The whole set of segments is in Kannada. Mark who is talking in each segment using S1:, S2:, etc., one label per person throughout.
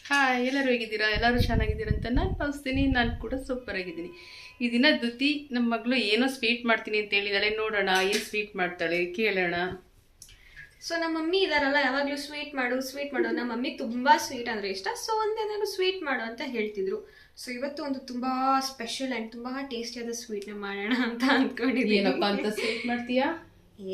S1: ಹಾಯ್, ಎಲ್ಲರೂ ಹೇಗಿದ್ದೀರಾ? ಎಲ್ಲರೂ ಚೆನ್ನಾಗಿದ್ದೀರಾ ಅಂತ ನಾನು ಭಾವಿಸ್ತೀನಿ. ನಾನು ಕೂಡ ಸೂಪರ್ ಆಗಿದ್ದೀನಿ. ಈ ದಿನ ಧೃತಿ ನಮ್ಮ ಮಗಳು ಏನೋ ಸ್ವೀಟ್ ಮಾಡ್ತೀನಿ ಅಂತ ಹೇಳಿದಾಳೆ. ನೋಡೋಣ ಏನು ಸ್ವೀಟ್ ಮಾಡ್ತಾಳೆ, ಕೇಳೋಣ.
S2: ಸೊ ನಮ್ಮ ಮಮ್ಮಿ ಇದಾರಲ್ಲ, ಯಾವಾಗಲೂ ಸ್ವೀಟ್ ಮಾಡು. ನಮ್ಮ ಮಮ್ಮಿ ತುಂಬಾ ಸ್ವೀಟ್ ಅಂದ್ರೆ ಇಷ್ಟ. ಸೊ ಒಂದೇನಾದ್ರು ಸ್ವೀಟ್ ಮಾಡು ಅಂತ ಹೇಳ್ತಿದ್ರು. ಸೊ ಇವತ್ತು ಒಂದು ತುಂಬಾ ಸ್ಪೆಷಲ್ ಅಂಡ್ ತುಂಬಾ ಟೇಸ್ಟಿಯಾದ ಸ್ವೀಟ್ನ ಮಾಡೋಣ ಅಂತ ಅಂದ್ಕೊಂಡಿದ್ದೀನಿ.
S1: ಏನಪ್ಪ ಅಂತ ಸ್ವೀಟ್ ಮಾಡ್ತೀಯಾ?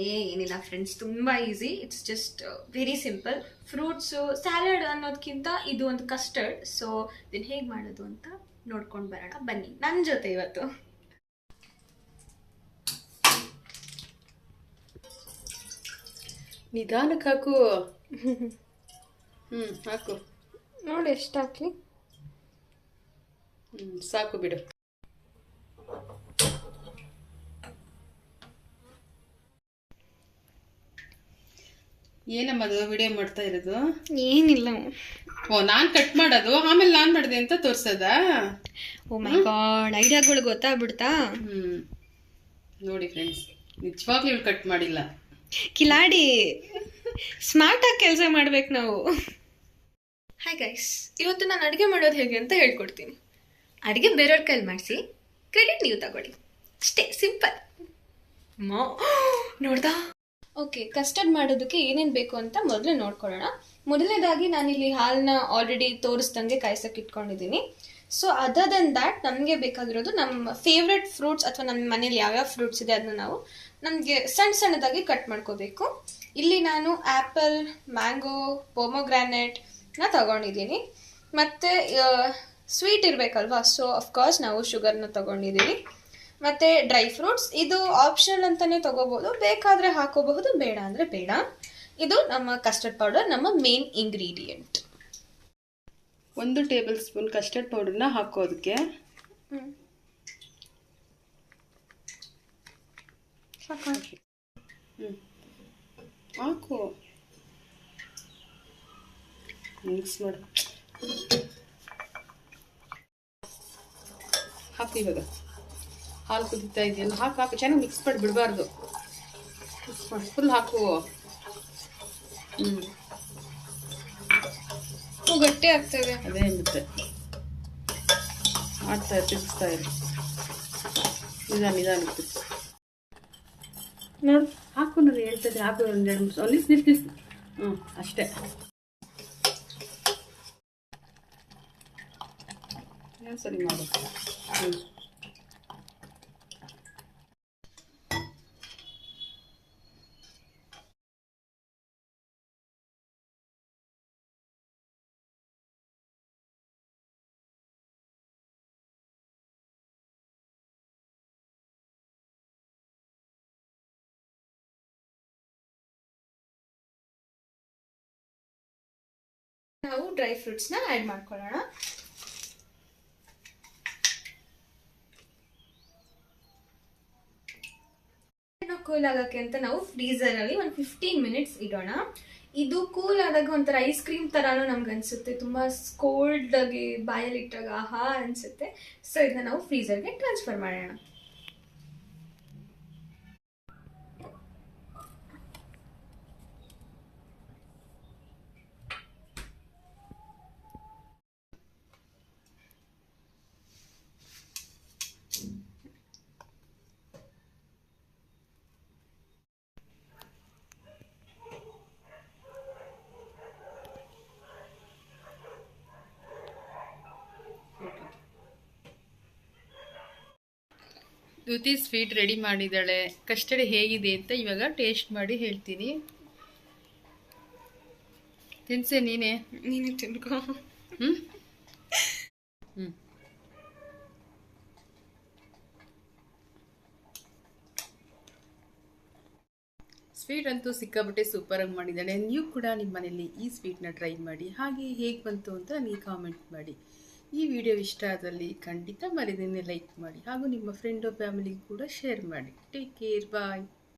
S2: ಏನಿಲ್ಲ ಫ್ರೆಂಡ್ಸ್, ತುಂಬಾ easy. It's just very simple. Fruits salad ಅನ್ನೋದಕ್ಕಿಂತ ಇದು ಒಂದು ಕಸ್ಟರ್ಡ್. ಸೊ ಇದನ್ನ ಹೇಗೆ ಮಾಡೋದು ಅಂತ ನೋಡ್ಕೊಂಡು ಬರೋಣ ಬನ್ನಿ ನನ್ನ ಜೊತೆ ಇವತ್ತು.
S1: ನಿಧಾನಕ್ಕೆ ಹಾಕು. ಹಾಕು.
S2: ನೋಡಿ ಎಷ್ಟು ಹಾಕ್ಲಿ?
S1: ಸಾಕು ಬಿಡು. ಏನಮ್ಮದು ವಿಡಿಯೋ ಮಾಡ್ತಾ ಇರೋದು?
S2: ಏನಿಲ್ಲ.
S1: ಓ, ನಾನ್ ಕಟ್ ಮಾಡೋದು ಆಮೇಲೆ ನಾನ್ ಮಾಡಿದೆ ಅಂತ ತೋರ್ಸದ?
S2: ಓ ಮೈ ಗಾಡ್, ಐಡಿಯಾಗಳು ಗೊತ್ತಾಗ್ಬಿಡ್ತಾ?
S1: ನೋಡಿ ಫ್ರೆಂಡ್ಸ್, ನಿಜವಾಗ್ಲೂ ಇವಳು ಕಟ್ ಮಾಡಿಲ್ಲ.
S2: ಕಿಲಾಡಿ, ಸ್ಮಾರ್ಟ್ ಆಗಿ ಕೆಲಸ ಮಾಡ್ಬೇಕು ನಾವು. ಹಾಯ್ ಗೈಸ್, ಇವತ್ತು ನಾನು ಅಡುಗೆ ಮಾಡೋದು ಹೇಗೆ ಅಂತ ಹೇಳ್ಕೊಡ್ತೀನಿ. ಅಡುಗೆ ಬೇರೆಯವ್ರ ಕೈಲಿ ಮಾಡಿಸಿ ಕ್ರೆಡಿಟ್ ನೀವು ತಗೊಳ್ಳಿ, ಅಷ್ಟೇ ಸಿಂಪಲ್. ನೋಡ್ದಾ? ಓಕೆ, ಕಸ್ಟರ್ಡ್ ಮಾಡೋದಕ್ಕೆ ಏನೇನು ಬೇಕು ಅಂತ ಮೊದಲು ನೋಡ್ಕೊಳ್ಳೋಣ. ಮೊದಲನೇದಾಗಿ ನಾನಿಲ್ಲಿ ಹಾಲನ್ನ ಆಲ್ರೆಡಿ ತೋರಿಸ್ದಂಗೆ ಕಾಯ್ಸಕ್ಕೆ ಇಟ್ಕೊಂಡಿದ್ದೀನಿ. ಸೊ ಅದರ್ ದೆನ್ ದ್ಯಾಟ್ ನಮಗೆ ಬೇಕಾಗಿರೋದು ನಮ್ಮ ಫೇವ್ರೆಟ್ ಫ್ರೂಟ್ಸ್ ಅಥವಾ ನಮ್ಮ ಮನೇಲಿ ಯಾವ್ಯಾವ ಫ್ರೂಟ್ಸ್ ಇದೆ ಅದನ್ನ ನಾವು ನಮಗೆ ಸಣ್ಣದಾಗಿ ಕಟ್ ಮಾಡ್ಕೋಬೇಕು. ಇಲ್ಲಿ ನಾನು ಆ್ಯಪಲ್, ಮ್ಯಾಂಗೋ, ಪೊಮೊಗ್ರಾನೆಟ್ನ ತಗೊಂಡಿದ್ದೀನಿ. ಮತ್ತು ಸ್ವೀಟ್ ಇರಬೇಕಲ್ವಾ, ಸೊ ಅಫ್ಕೋರ್ಸ್ ನಾವು ಶುಗರ್ನ ತಗೊಂಡಿದ್ದೀವಿ. ಮತ್ತು ಡ್ರೈ ಫ್ರೂಟ್ಸ್, ಇದು ಆಪ್ಷನಲ್ ಅಂತಲೇ ತಗೋಬೋದು, ಬೇಕಾದರೆ ಹಾಕೋಬಹುದು, ಬೇಡ ಅಂದರೆ ಬೇಡ. ಇದು ನಮ್ಮ ಕಸ್ಟರ್ಡ್ ಪೌಡರ್, ನಮ್ಮ main ingredient.
S1: 1 tablespoon custard ಪೌಡರ್ನ ಹಾಕೋದಕ್ಕೆ. ಹಾಕು, ಮಿಕ್ಸ್ ಮಾಡು. ಹಾಕು. ಇವಾಗ ಹಾಲು ಕುದೀತಾ ಇದೆಯಲ್ಲ, ಹಾಕು. ಚೆನ್ನಾಗಿ ಮಿಕ್ಸ್ ಮಾಡಿ ಬಿಡಬಾರ್ದು. ಮಿಕ್ಸ್ ಮಾಡಿ ಫುಲ್ ಹಾಕು.
S2: ಗಟ್ಟಿ ಆಗ್ತದೆ.
S1: ಅದೇ ಮತ್ತೆ ಮಾಡ್ತಾ ತಿರ್ಗಿಸ್ತಾ ಇರಿ. ನಿಧಾನ ನೋಡು. ಹಾಕು, ನಾನು ಹೇಳ್ತದೆ. ಹಾಕು, ಒಂದೆರಡು ನಿಲ್ಸು. ಅಷ್ಟೇ. ಸರಿ ಮಾಡು.
S2: ನಾವು ಡ್ರೈ ಫ್ರೂಟ್ಸ್ನ ಆ್ಯಡ್ ಮಾಡ್ಕೊಳ್ಳೋಣ. ಕೂಲ್ ಆಗೋಕ್ಕೆ ಅಂತ ನಾವು ಫ್ರೀಸರಲ್ಲಿ ಒಂದು 15 ಮಿನಿಟ್ಸ್ ಇಡೋಣ. ಇದು ಕೂಲ್ ಆದಾಗ ಒಂಥರ ಐಸ್ ಕ್ರೀಮ್ ಥರನೂ ನಮ್ಗೆ ಅನಿಸುತ್ತೆ. ತುಂಬ ಕೋಲ್ಡ್ ಆಗಿ ಬಾಯಲ್ಲಿ ಇಟ್ಟಾಗ ಆಹಾ ಅನಿಸುತ್ತೆ. ಸೊ ಇದನ್ನ ನಾವು ಫ್ರೀಸರ್ಗೆ ಟ್ರಾನ್ಸ್ಫರ್ ಮಾಡೋಣ.
S1: ಧೃತಿ ಸ್ವೀಟ್ ರೆಡಿ ಮಾಡಿದ್ದಾಳೆ. ಕಸ್ಟರ್ಡ್ ಹೇಗಿದೆ ಅಂತ ಇವಾಗ ಟೇಸ್ಟ್ ಮಾಡಿ ಹೇಳ್ತೀನಿ. ತಿನ್ಸೆ ನೀನೇ
S2: ತಿನ್ಕೋ.
S1: ಸ್ವೀಟ್ ಅಂತೂ ಸಿಕ್ಕಾಬಿಟ್ಟೆ ಸೂಪರಾಗಿ ಮಾಡಿದ್ದಾಳೆ. ನೀವು ಕೂಡ ನಿಮ್ಮ ಮನೇಲಿ ಈ ಸ್ವೀಟ್ನ ಟ್ರೈ ಮಾಡಿ. ಹಾಗೆ ಹೇಗೆ ಬಂತು ಅಂತ ನನಗೆ ಕಾಮೆಂಟ್ ಮಾಡಿ. ಈ ವಿಡಿಯೋ ಇಷ್ಟ ಆದಲ್ಲಿ ಖಂಡಿತ ಮರೆಯದೇ ಲೈಕ್ ಮಾಡಿ, ಹಾಗೂ ನಿಮ್ಮ ಫ್ರೆಂಡ್ ಫ್ಯಾಮಿಲಿಗೂ ಕೂಡ ಶೇರ್ ಮಾಡಿ. ಟೇಕ್ ಕೇರ್, ಬಾಯ್.